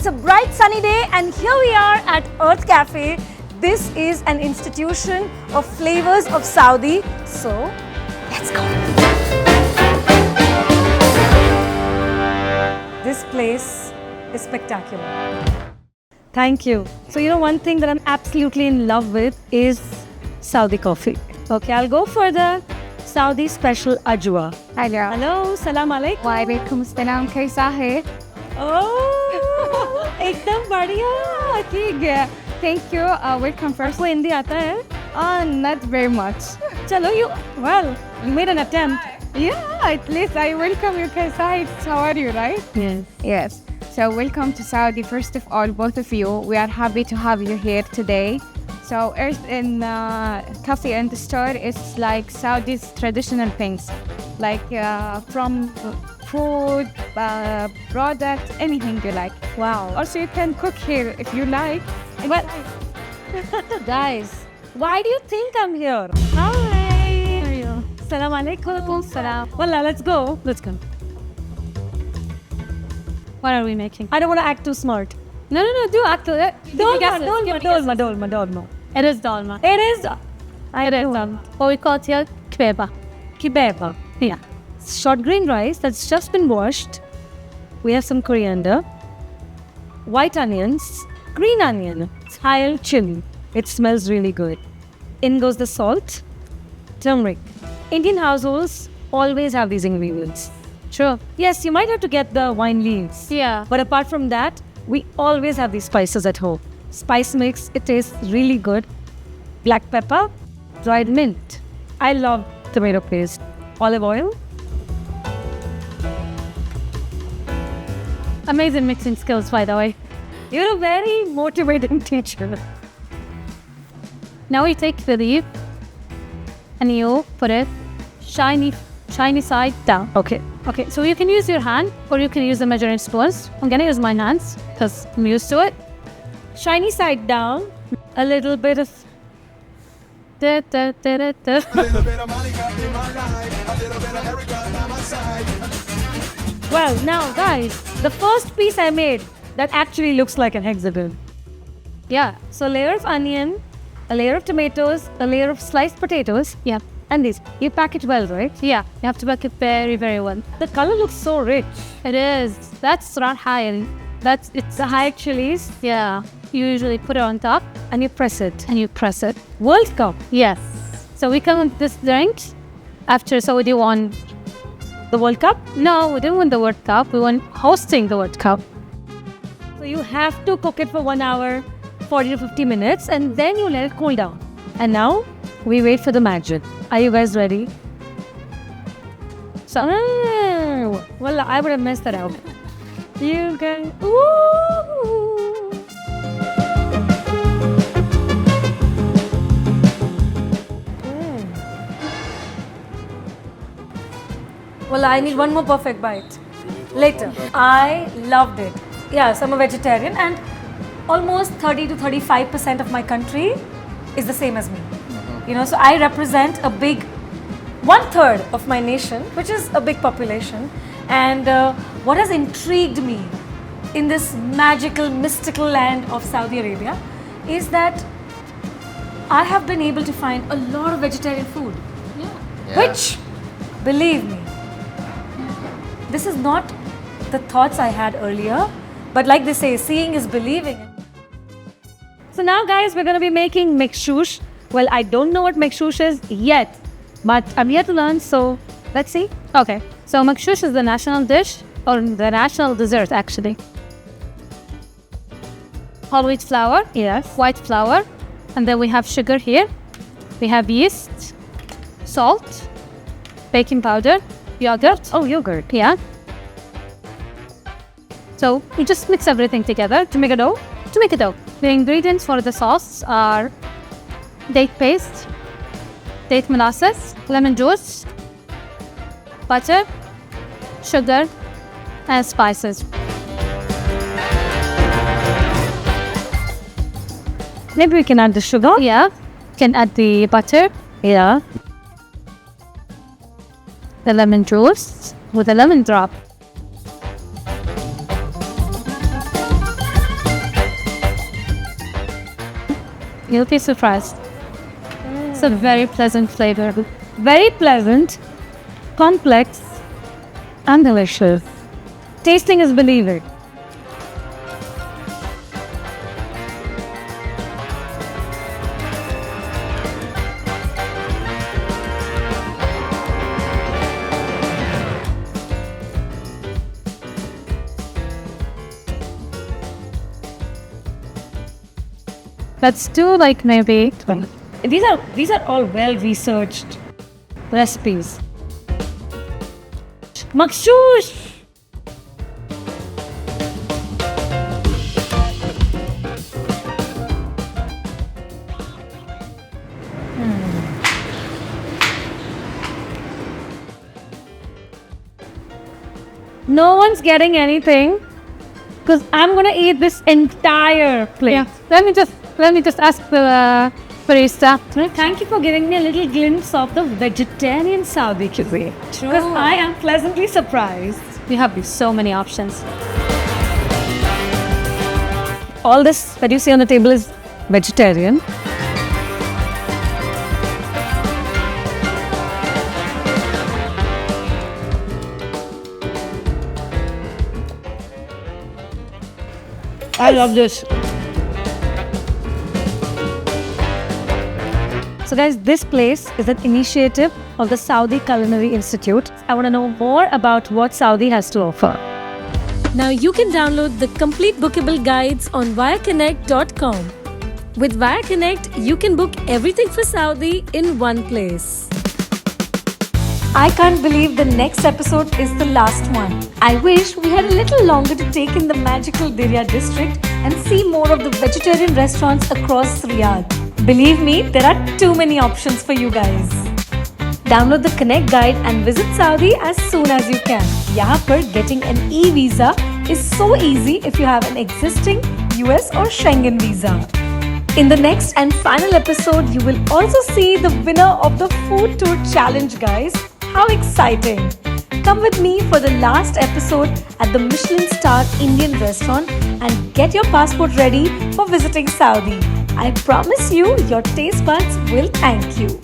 It's a bright sunny day and here we are at Irth Cafe. This is an institution of flavors of Saudi. So, let's go. This place is spectacular. Thank you. So, one thing that I'm absolutely in love with is Saudi coffee. Okay, I'll go for the Saudi special ajwa. Hello, salam alaikum. Wa alaikum salam, kaisa hai? Oh, ekdam badhiya. ठीक है. Thank you. Welcome first. आपको हिंदी आता है? Not very much. Chalo, you made an attempt. Yeah, at least I welcome you, kaisa. How are you, right? Yes. Yes. So welcome to Saudi. First of all, both of you. We are happy to have you here today. So Earth in Cafe and the store is like Saudi's traditional things, like from food, product, anything you like. Wow. Also, you can cook here if you like. But guys, why do you think I'm here? Hi. How are you? Salam alaikum. Salam. Wallah, let's go. Let's go. What are we making? I don't want to act too smart. No, do act to it. Dolma. It is dolma. It is. What we call it here, Kebeeba. Kebeeba. Yeah. Short grain rice that's just been washed. We have some coriander, white onions, green onion, Thai chili. It smells really good. In goes the salt, turmeric. Indian households always have these ingredients. True. Yes, you might have to get the wine leaves. Yeah. But apart from that, we always have these spices at home. Spice mix, it tastes really good. Black pepper, dried mint. I love tomato paste. Olive oil. Amazing mixing skills, by the way. You're a very motivating teacher. Now you take the leaf and you put it shiny side down. Okay. Okay, so you can use your hand or you can use the measuring spoons. I'm gonna use my hands because I'm used to it. Shiny side down. A little bit of... Well, now guys, the first piece I made that actually looks like an hexagon. Yeah. So layer of onion, a layer of tomatoes, a layer of sliced potatoes. Yeah. And this. You pack it well, right? Yeah. You have to pack it very, very well. The color looks so rich. It is. That's not high. It's the high chilies. Yeah. You usually put it on top and you press it. World Cup. Yes. So we come with this drink after Saudi won the World Cup? No, we didn't win the World Cup. We won hosting the World Cup. So you have to cook it for 1 hour, 40 to 50 minutes, and then you let it cool down. And now we wait for the magic. Are you guys ready? So, well, I would have messed that up. You guys, ooh. Well, I need one more perfect bite. Later. I loved it. Yeah, so I'm a vegetarian and almost 30 to 35% of my country is the same as me. So I represent a big 1/3 of my nation, which is a big population. And what has intrigued me in this magical, mystical land of Saudi Arabia is that I have been able to find a lot of vegetarian food. Yeah. Which, believe me, this is not the thoughts I had earlier, but like they say, seeing is believing. So now guys, we're going to be making Maqshush. Well, I don't know what Maqshush is yet, but I'm here to learn, so let's see. Okay, so Maqshush is the national dish, or the national dessert actually. Whole wheat flour, Yes. white flour, and then we have sugar here. We have yeast, salt, baking powder, yogurt. Oh, yogurt. Yeah. So you just mix everything together To make a dough? to make a dough. The ingredients for the sauce are date paste, date molasses, lemon juice, butter, sugar, and spices. Maybe we can add the sugar. Yeah. You can add the butter, Yeah. the lemon juice with a lemon drop. You'll be surprised. It's a very pleasant flavor. Very pleasant, complex, and delicious. Tasting is believing. Let's do like maybe these are all well researched recipes. Maqshush! No one's getting anything because I'm gonna eat this entire plate. Yeah. Let me just ask the barista. Thank you for giving me a little glimpse of the vegetarian Saudi cuisine. Because I am pleasantly surprised. We have so many options. All this that you see on the table is vegetarian. I love this. So guys, this place is an initiative of the Saudi Culinary Institute. I want to know more about what Saudi has to offer. Now you can download the complete bookable guides on ViaKonnect.com. With ViaKonnect, you can book everything for Saudi in one place. I can't believe the next episode is the last one. I wish we had a little longer to take in the magical Diriyah district and see more of the vegetarian restaurants across Riyadh. Believe me, there are too many options for you guys. Download the Connect guide and visit Saudi as soon as you can. Yahan par getting an e-visa is so easy if you have an existing US or Schengen visa. In the next and final episode, you will also see the winner of the food tour challenge, guys. How exciting! Come with me for the last episode at the Michelin star Indian restaurant and get your passport ready for visiting Saudi. I promise you, your taste buds will thank you.